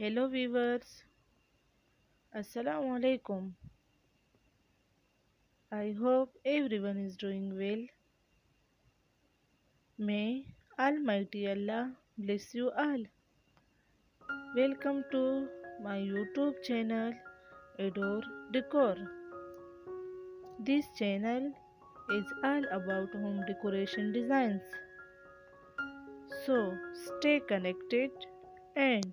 Hello viewers, Assalamu alaikum. I hope everyone is doing well. May Almighty Allah bless you all. Welcome to my YouTube channel Adore Decor. This channel is all about home decoration designs. So stay connected and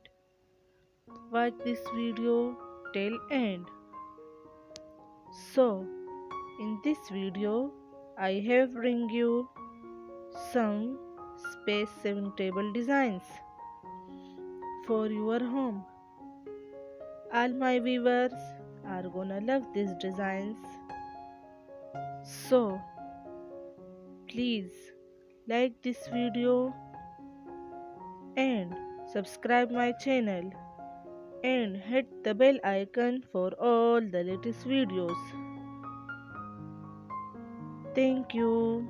watch this video till end. So in this video I have bring you some space saving table designs for your home. All my viewers are gonna love these designs. So please like this video and subscribe my channel and hit the bell icon for all the latest videos. Thank you.